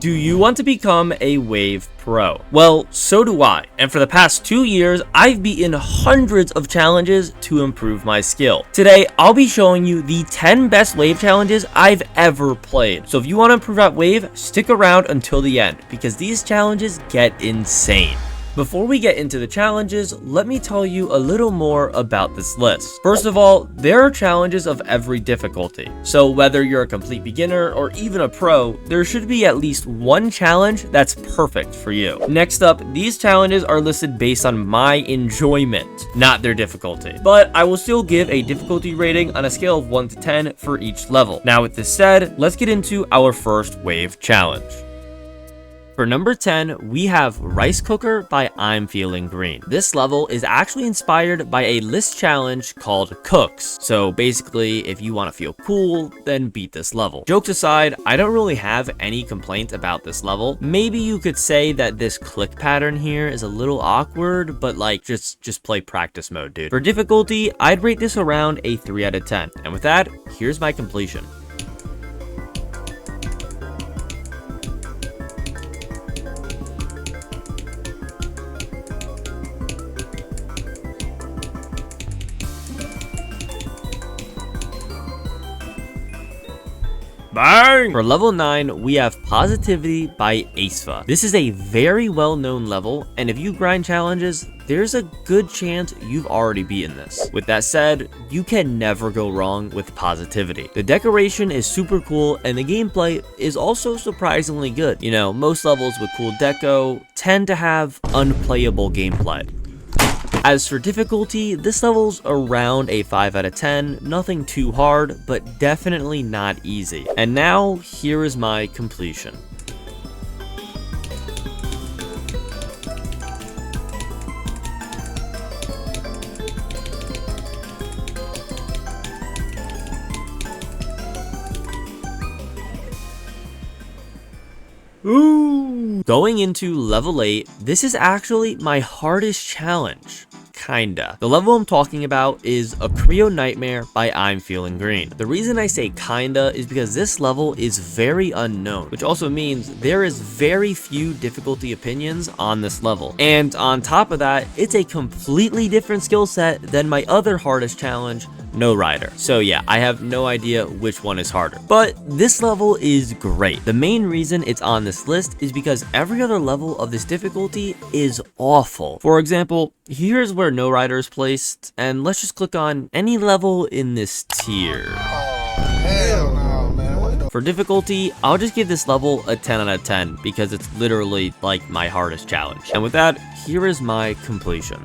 Do you want to become a Wave Pro? Well, so do I, and for the past 2 years, I've beaten hundreds of challenges to improve my skill. Today, I'll be showing you the 10 best Wave challenges I've ever played. So if you want to improve at Wave, stick around until the end, because these challenges get insane. Before we get into the challenges, let me tell you a little more about this list. First of all, there are challenges of every difficulty. So whether you're a complete beginner or even a pro, there should be at least one challenge that's perfect for you. Next up, these challenges are listed based on my enjoyment, not their difficulty. But I will still give a difficulty rating on a scale of 1 to 10 for each level. Now with this said, let's get into our first Wave challenge. For number 10, we have Rice Cooker by I'm Feeling Green. This level is actually inspired by a list challenge called Cooks. So basically, if you want to feel cool, then beat this level. Jokes aside, I don't really have any complaints about this level. Maybe you could say that this click pattern here is a little awkward, but like just play practice mode, dude. For difficulty, I'd rate this around a 3 out of 10. And with that, here's my completion. Bang! For level 9, we have Positivity by Aesva. This is a very well-known level, and if you grind challenges, there's a good chance you've already beaten this. With that said, you can never go wrong with Positivity. The decoration is super cool, and the gameplay is also surprisingly good. You know, most levels with cool deco tend to have unplayable gameplay. As for difficulty, this level's around a 5 out of 10, nothing too hard, but definitely not easy. And now, here is my completion. Ooh! Going into level 8, this is actually my hardest challenge. Kinda. The level I'm talking about is A Creo Nightmare by I'm Feeling Green. The reason I say kinda is because this level is very unknown, which also means there is very few difficulty opinions on this level. And on top of that, it's a completely different skill set than my other hardest challenge, No Rider. So yeah, I have no idea which one is harder. But this level is great. The main reason it's on this list is because every other level of this difficulty is awful. For example, here's where No Rider is placed, and let's just click on any level in this tier. Hell no, man. For difficulty, I'll just give this level a 10 out of 10 because it's literally like my hardest challenge. And with that, here is my completion.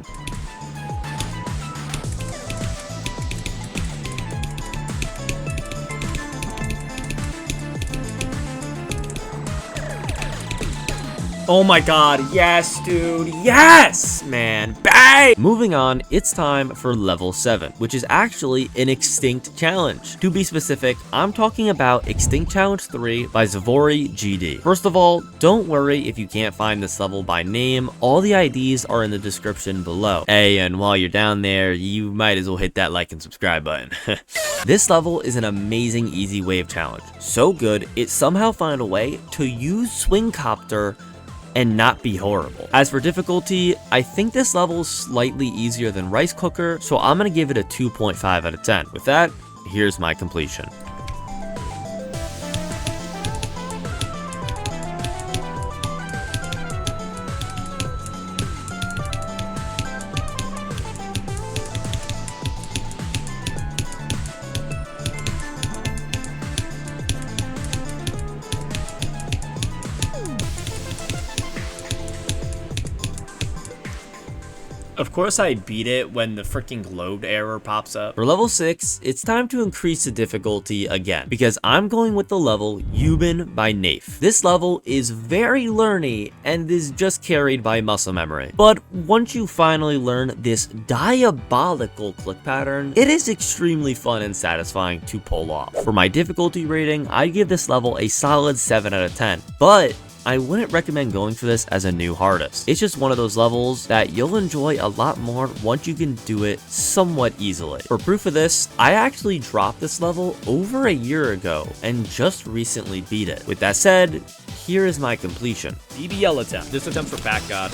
Oh my god, yes, dude, yes, man, bang! Moving on, it's time for level 7, which is actually an Xtinct challenge. To be specific, I'm talking about Xtinct Challenge 3 by Zavori GD. First of all, don't worry if you can't find this level by name, all the IDs are in the description below. Hey, and while you're down there, you might as well hit that like and subscribe button. This level is an amazing easy wave challenge. So good, it somehow found a way to use Swing Copter and not be horrible. As for difficulty, I think this level is slightly easier than Rice Cooker, so I'm gonna give it a 2.5 out of 10. With that, here's my completion. Of course I beat it when the freaking load error pops up. For level 6, it's time to increase the difficulty again, because I'm going with the level Yuban by Nafe. This level is very learny and is just carried by muscle memory. But once you finally learn this diabolical click pattern, it is extremely fun and satisfying to pull off. For my difficulty rating, I'd give this level a solid 7 out of 10, but I wouldn't recommend going for this as a new hardest. It's just one of those levels that you'll enjoy a lot more once you can do it somewhat easily. For proof of this, I actually dropped this level over a year ago and just recently beat it. With that said, here is my completion. BBL attempt. This attempt's for Pack God.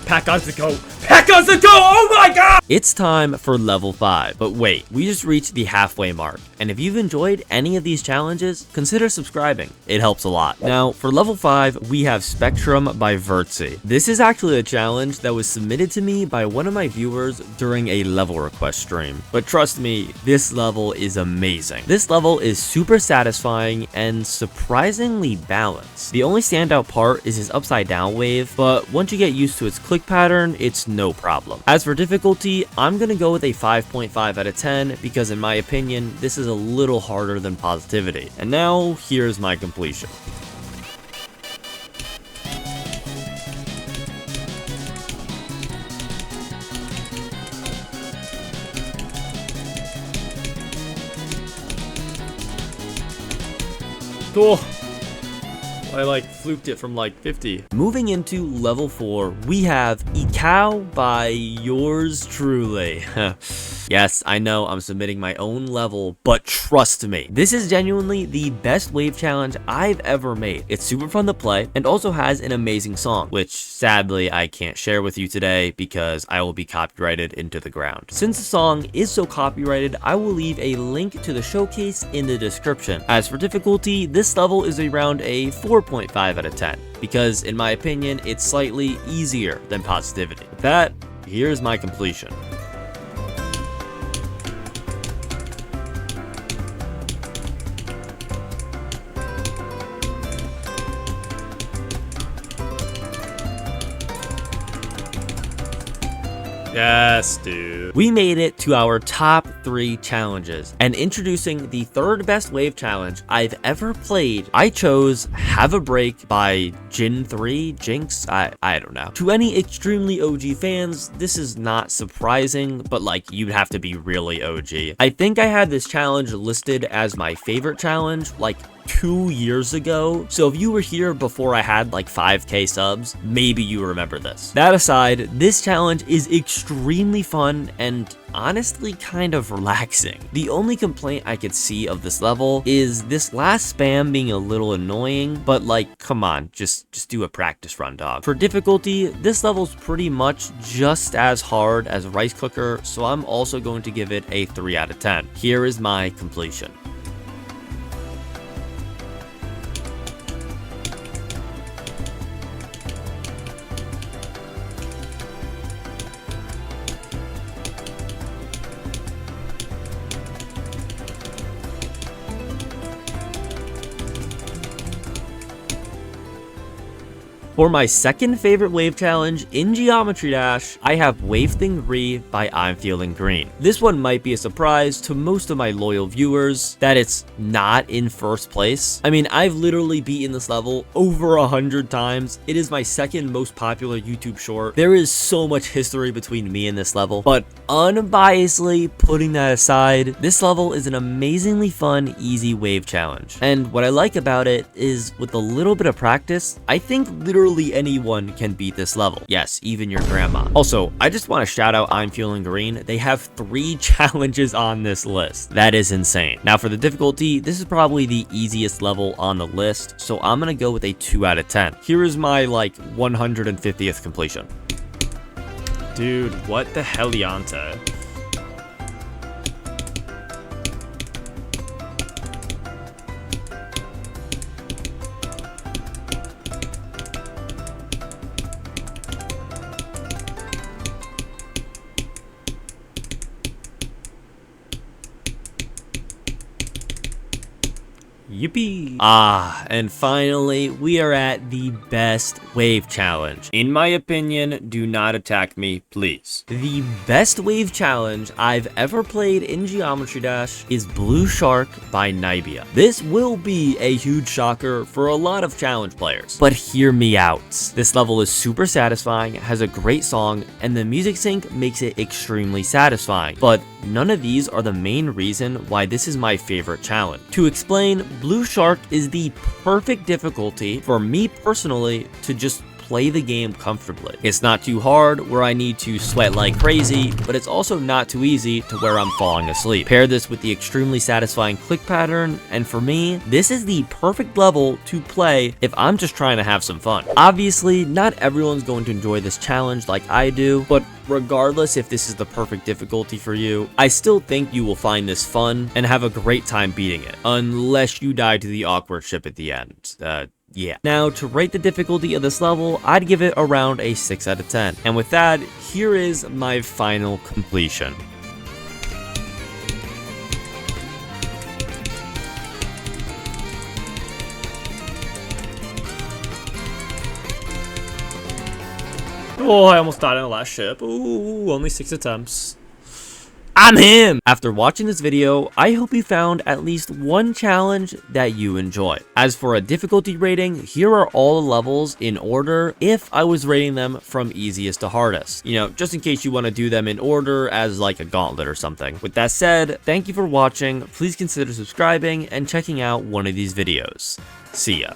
Pack God's the GOAT. Pack God's the GOAT! Oh my god! It's time for level 5, but wait, we just reached the halfway mark, and if you've enjoyed any of these challenges, consider subscribing. It helps a lot. Now, for level 5, we have Spectrum by Vertsy. This is actually a challenge that was submitted to me by one of my viewers during a level request stream, but trust me, this level is amazing. This level is super satisfying and surprisingly balanced. The only standout part is his upside down wave, but once you get used to its click pattern, it's no problem. As for difficulty, I'm gonna go with a 5.5 out of 10 because in my opinion, this is a little harder than Positivity. And now, here's my completion. Cool. I like fluked it from like 50. Moving into level 4, we have Ikaw by yours truly. Yes, I know I'm submitting my own level, but trust me, this is genuinely the best wave challenge I've ever made. It's super fun to play and also has an amazing song, which sadly I can't share with you today because I will be copyrighted into the ground. Since the song is so copyrighted, I will leave a link to the showcase in the description. As for difficulty, this level is around a 4.5 out of 10 because in my opinion, it's slightly easier than Positivity. With that, here's my completion. Yes, dude. We made it to our top 3 challenges, and introducing the 3rd best wave challenge I've ever played, I chose Have a Break by Jinx, I don't know. To any extremely OG fans, this is not surprising, but like you'd have to be really OG. I think I had this challenge listed as my favorite challenge like 2 years ago, so if you were here before I had like 5k subs, maybe you remember this. That aside, this challenge is extremely fun and honestly kind of relaxing. The only complaint I could see of this level is this last spam being a little annoying, but like, come on, just do a practice run, dog. For difficulty, this level's pretty much just as hard as Rice Cooker, so I'm also going to give it a 3 out of 10. Here is my completion. For my second favorite wave challenge in Geometry Dash, I have Wave Thing 3 by I'm Feeling Green. This one might be a surprise to most of my loyal viewers that it's not in first place. I mean, I've literally beaten this level over 100 times. It is my second most popular YouTube short. There is so much history between me and this level, but unbiasedly putting that aside, this level is an amazingly fun, easy wave challenge. And what I like about it is with a little bit of practice, I think literally anyone can beat this level. Yes, even your grandma. Also, I just want to shout out I'm Feeling Green. They have 3 challenges on this list. That is insane. Now for the difficulty, this is probably the easiest level on the list, so I'm gonna go with a 2 out of 10. Here is my like 150th completion. Dude, what the heliante? Yippee! Ah, and finally, we are at the best wave challenge. In my opinion, do not attack me, please. The best wave challenge I've ever played in Geometry Dash is Blue Shark by Nibia. This will be a huge shocker for a lot of challenge players, but hear me out. This level is super satisfying, has a great song, and the music sync makes it extremely satisfying, but none of these are the main reason why this is my favorite challenge. To explain, Blue Shark is the perfect difficulty for me personally to just play the game comfortably. It's not too hard where I need to sweat like crazy, but it's also not too easy to where I'm falling asleep. Pair this with the extremely satisfying click pattern, and for me, this is the perfect level to play if I'm just trying to have some fun. Obviously, not everyone's going to enjoy this challenge like I do, but regardless if this is the perfect difficulty for you, I still think you will find this fun and have a great time beating it, unless you die to the awkward ship at the end. Yeah. Now, to rate the difficulty of this level, I'd give it around a 6 out of 10. And with that, here is my final completion. Oh, I almost died on the last ship. Ooh, only 6 attempts. I'm him! After watching this video, I hope you found at least one challenge that you enjoy. As for a difficulty rating, here are all the levels in order if I was rating them from easiest to hardest. You know, just in case you want to do them in order as like a gauntlet or something. With that said, thank you for watching. Please consider subscribing and checking out one of these videos. See ya.